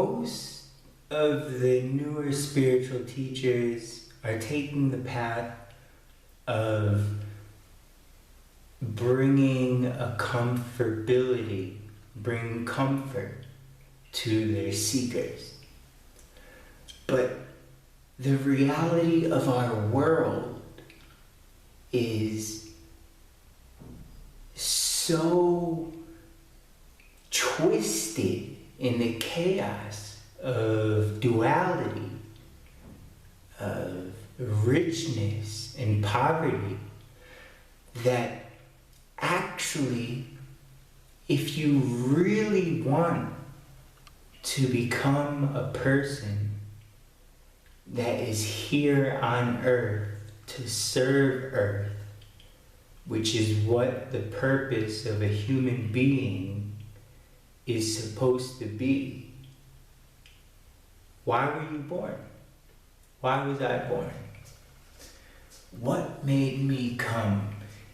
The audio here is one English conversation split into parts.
most of the newer spiritual teachers are taking the path of bringing a comfortability, bringing comfort to their seekers. But the reality of our world is so twisted in the chaos of duality, of richness and poverty, that actually, if you really want to become a person that is here on earth to serve earth, which is what the purpose of a human being is supposed to be. Why were you born? Why was I born? What made me come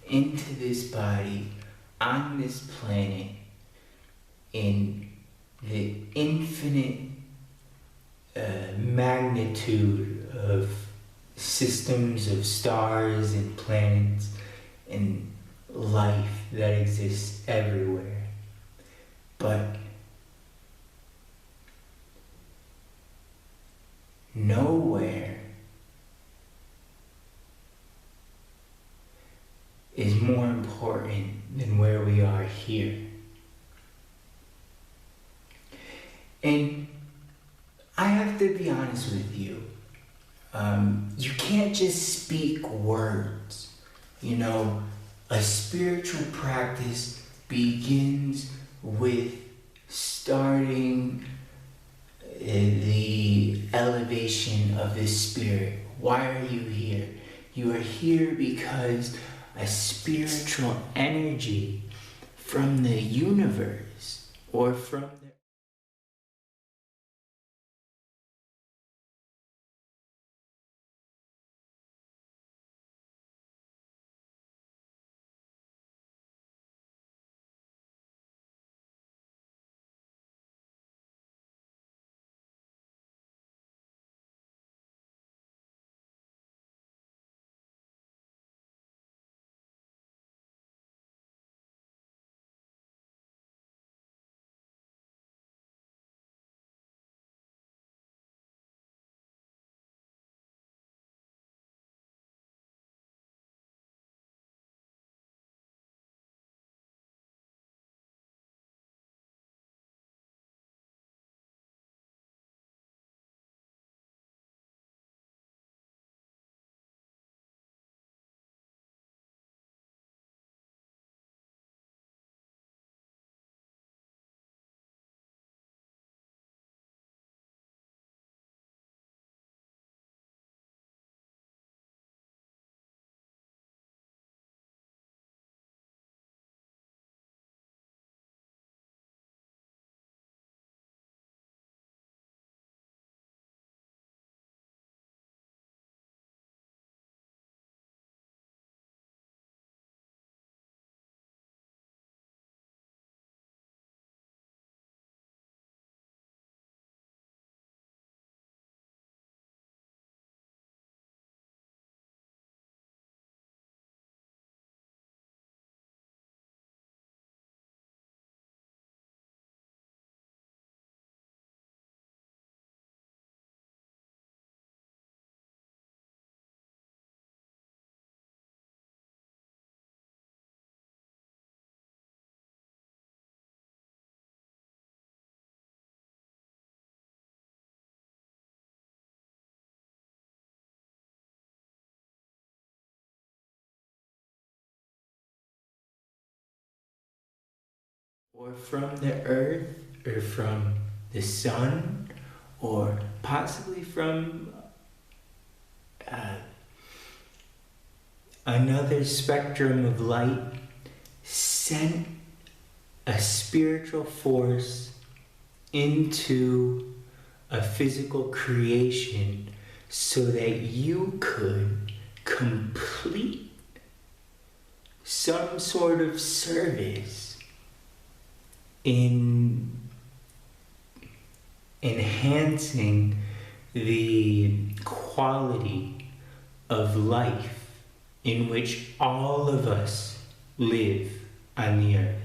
into this body on this planet in the infinite magnitude of systems of stars and planets and life that exists everywhere? But nowhere is more important than where we are here. And I have to be honest with you. You can't just speak words. You know, a spiritual practice begins with starting the elevation of the spirit. Why are you here? You are here because a spiritual energy from the universe or from the earth, or from the sun, or possibly from another spectrum of light, sent a spiritual force into a physical creation so that you could complete some sort of service in enhancing the quality of life in which all of us live on the earth.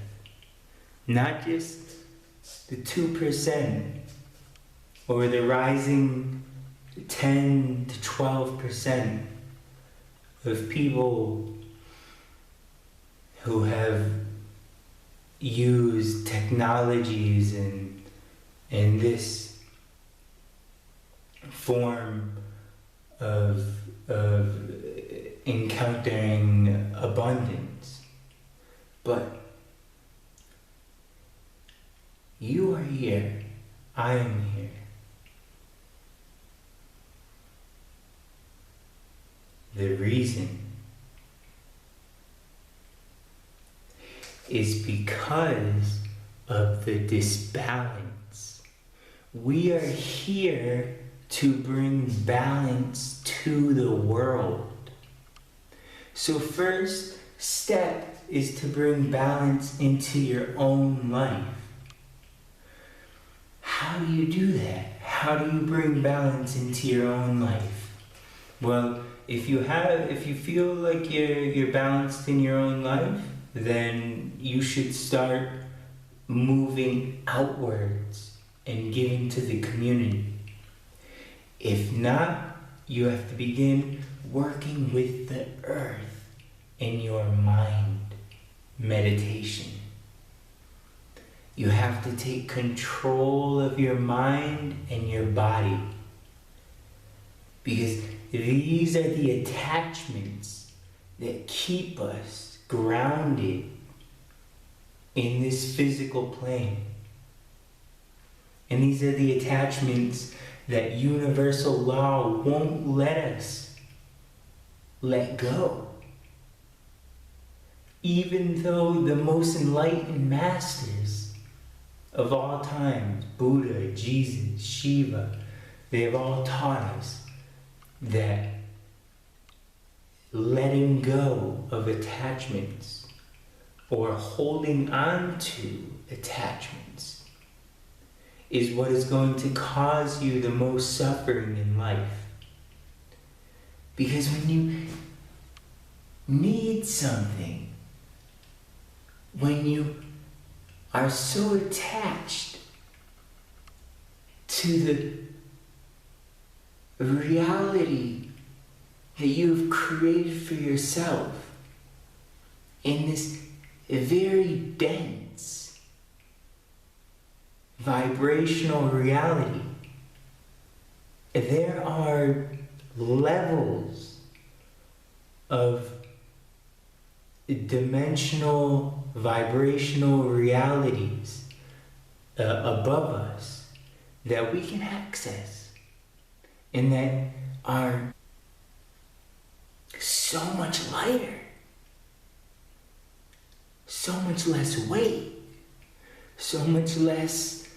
Not just the 2% or the rising 10 to 12% of people who have used technologies and this form of encountering abundance. But you are here, I am here. The reason is because of the disbalance. We are here to bring balance to the world. So first step is to bring balance into your own life. How do you do that? How do you bring balance into your own life? Well, if you feel like you're balanced in your own life, then you should start moving outwards and giving to the community. If not, you have to begin working with the earth in your mind meditation. You have to take control of your mind and your body, because these are the attachments that keep us grounded in this physical plane. And these are the attachments that universal law won't let us let go. Even though the most enlightened masters of all time, Buddha, Jesus, Shiva, they have all taught us that letting go of attachments or holding on to attachments is what is going to cause you the most suffering in life. Because when you need something, when you are so attached to the reality that you've created for yourself in this very dense vibrational reality, there are levels of dimensional vibrational realities above us that we can access and that are so much lighter, so much less weight, so much less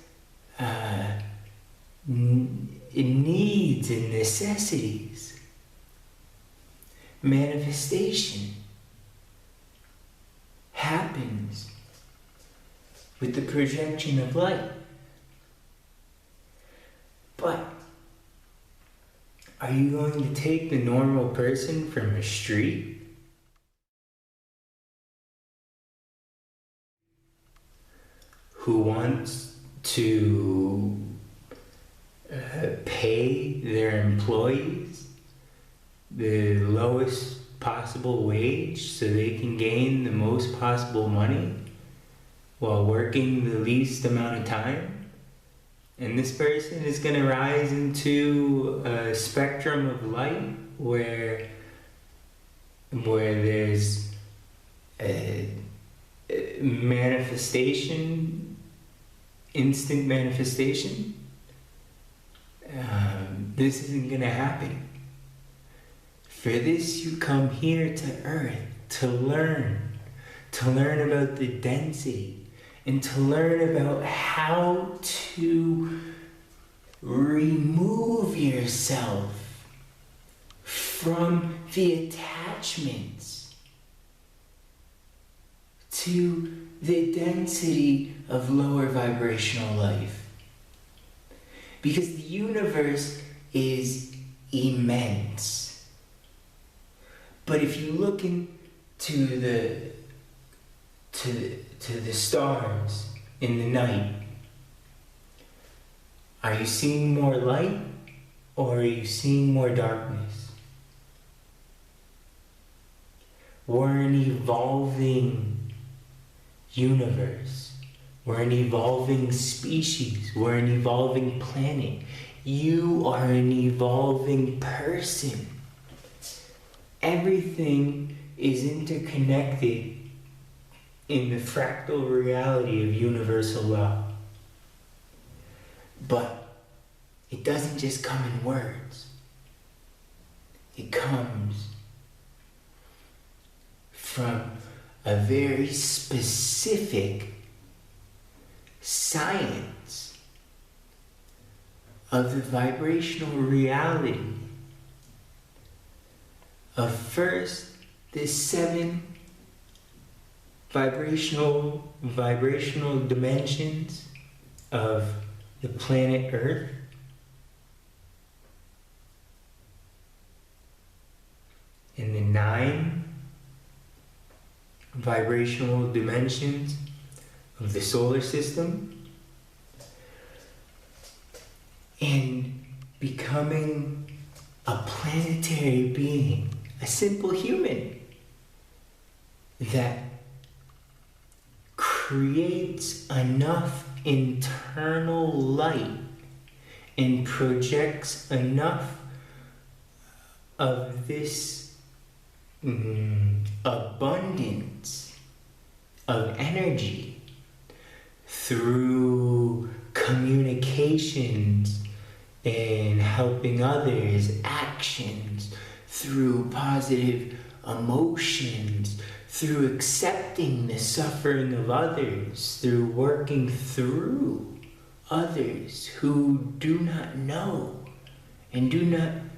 needs and necessities. Manifestation happens with the projection of light. But are you going to take the normal person from a street who wants to pay their employees the lowest possible wage so they can gain the most possible money while working the least amount of time? And this person is going to rise into a spectrum of light where there's a manifestation, instant manifestation. This isn't going to happen. For this, you come here to Earth to learn about the density, and to learn about how to remove yourself from the attachments to the density of lower vibrational life. because the universe is immense. But if you look into the stars in the night, are you seeing more light or are you seeing more darkness? We're an evolving universe. We're an evolving species. We're an evolving planet. You are an evolving person. Everything is interconnected in the fractal reality of universal law. But it doesn't just come in words. It comes from a very specific science of the vibrational reality of first the 7 vibrational dimensions of the planet Earth, and the 9 vibrational dimensions of the solar system, and becoming a planetary being, a simple human that creates enough internal light and projects enough of this abundance of energy through communications and helping others, actions, through positive emotions, through accepting the suffering of others, through working through others who do not know and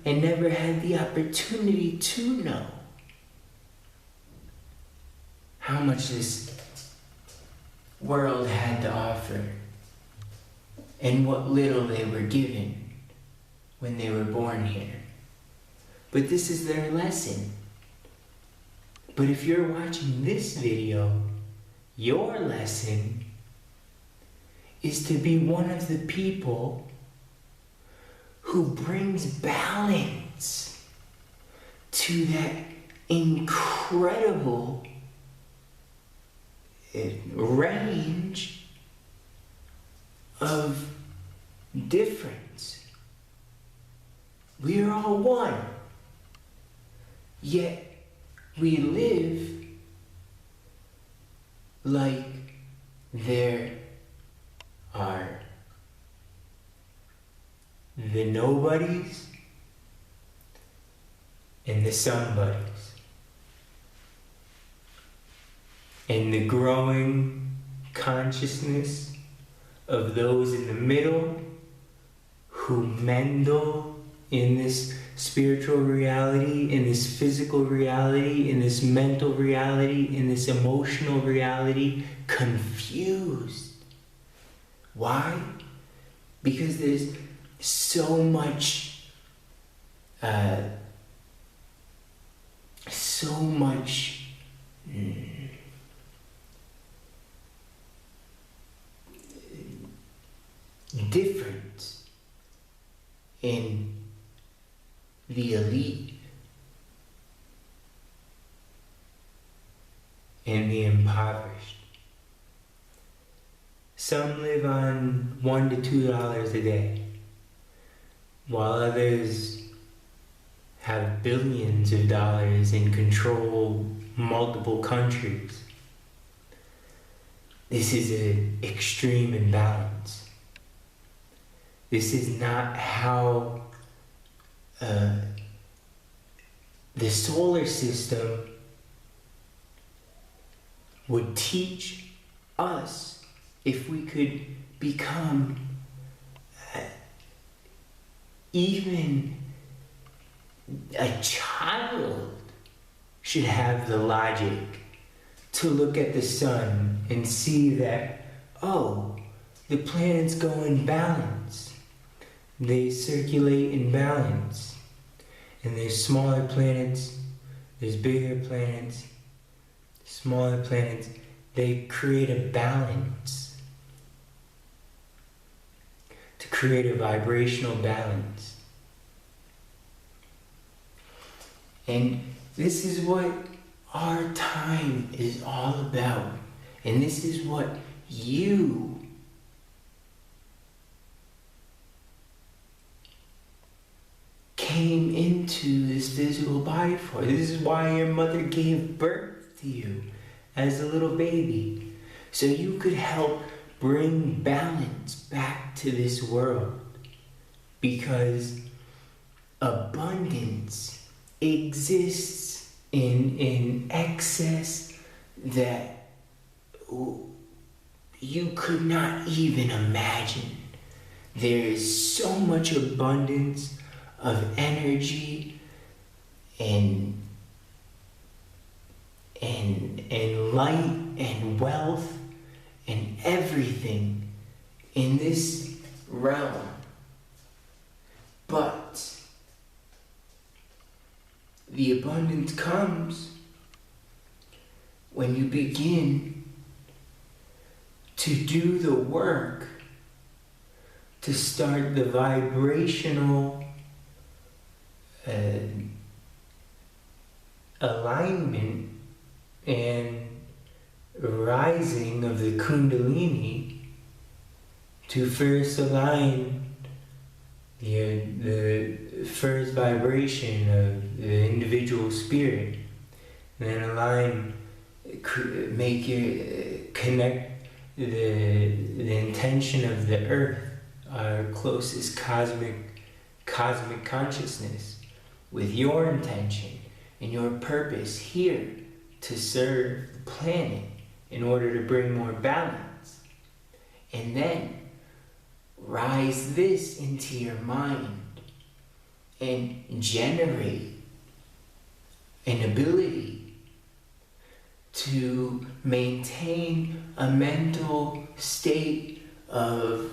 never had the opportunity to know how much this world had to offer and what little they were given when they were born here. But this is their lesson. But if you're watching this video, your lesson is to be one of the people who brings balance to that incredible range of difference. We are all one, yet we live like there are the nobodies and the somebodies, and the growing consciousness of those in the middle who mendel in this spiritual reality, in this physical reality, in this mental reality, in this emotional reality, confused. Why? Because there's so much difference in the elite and the impoverished. Some live on $1 to $2 a day, while others have billions of dollars and control multiple countries. This is an extreme imbalance. This is not how the solar system would teach us if we could become even a child should have the logic to look at the sun and see that, oh, the planets go in balance. they circulate in balance. And there's smaller planets, there's bigger planets, smaller planets. They create a balance, to create a vibrational balance. And this is what our time is all about. And this is what you came into this physical body for. This is why your mother gave birth to you as a little baby. So you could help bring balance back to this world. Because abundance exists in excess that you could not even imagine. There is so much abundance of energy and light and wealth and everything in this realm. But the abundance comes when you begin to do the work to start the vibrational alignment and rising of the Kundalini to first align the first vibration of the individual spirit, and then align, connect the intention of the earth, our closest cosmic consciousness, with your intention and your purpose here to serve the planet in order to bring more balance. And then rise this into your mind and generate an ability to maintain a mental state of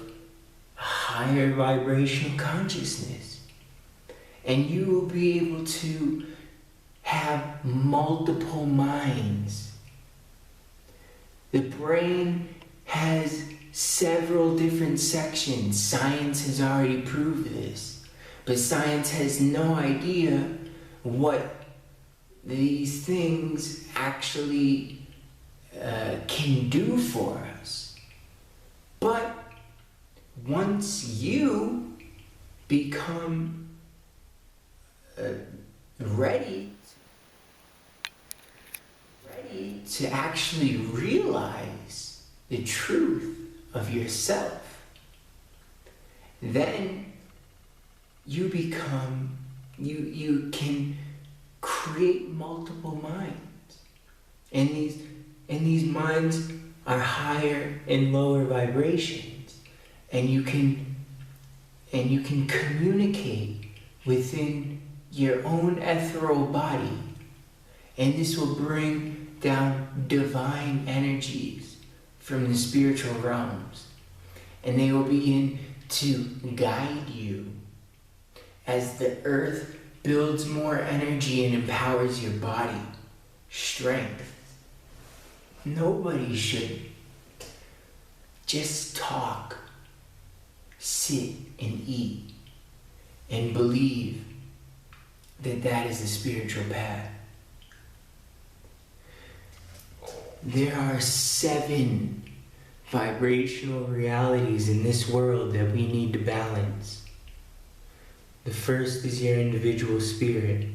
higher vibrational consciousness. And you will be able to have multiple minds. The brain has several different sections. Science has already proved this. But science has no idea what these things actually can do for us. But once you become ready to actually realize the truth of yourself, then you can create multiple minds. And these minds are higher and lower vibrations. And you can communicate within your own ethereal body. And this will bring down divine energies from the spiritual realms. And they will begin to guide you as the earth builds more energy and empowers your body, strength. Nobody should just talk, sit and eat, and believe that that is the spiritual path. There are 7 vibrational realities in this world that we need to balance. The first is your individual spirit.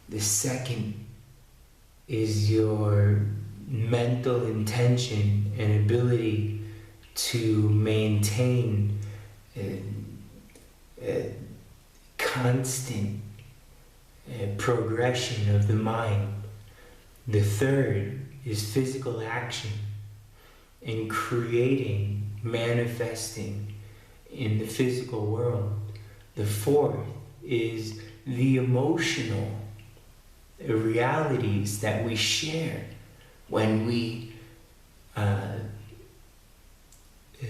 The second is your mental intention and ability to maintain a constant progression of the mind. The third is physical action in creating, manifesting in the physical world. The fourth is the emotional realities that we share when we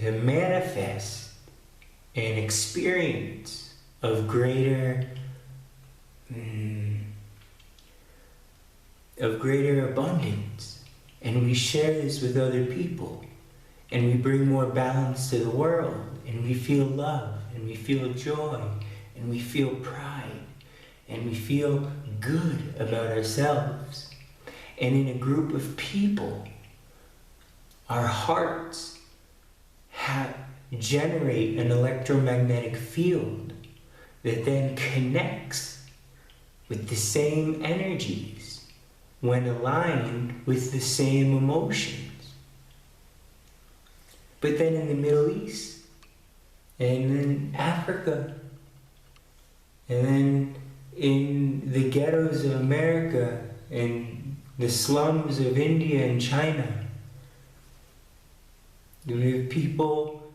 manifest an experience of greater abundance, and we share this with other people, and we bring more balance to the world, and we feel love, and we feel joy, and we feel pride, and we feel good about ourselves. And in a group of people, our hearts generate an electromagnetic field that then connects with the same energies when aligned with the same emotions. But then in the Middle East, and in Africa, and then in the ghettos of America, and the slums of India and China, we have people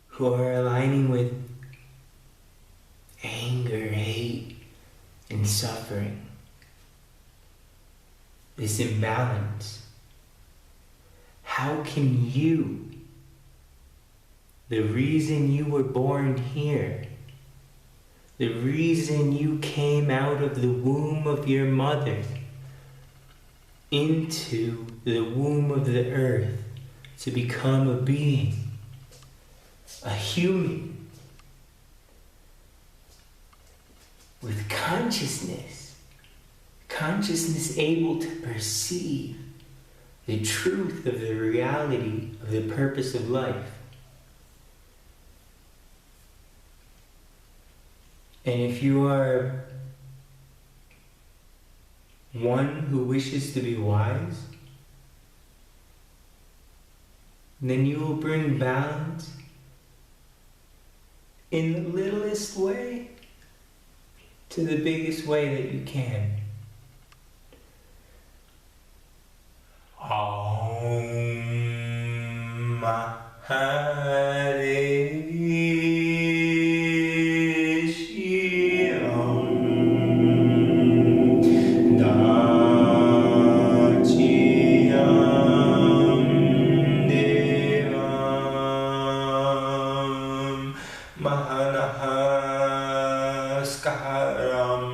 who are aligning with anger, hate, and suffering. This imbalance. How can you, the reason you were born here, the reason you came out of the womb of your mother into the womb of the earth to become a being, a human, with consciousness able to perceive the truth of the reality of the purpose of life. And if you are one who wishes to be wise, then you will bring balance in the littlest way to the biggest way that you can. Om Hare Shivam Dhachi Devam Mahanahaskaram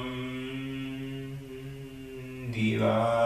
Diva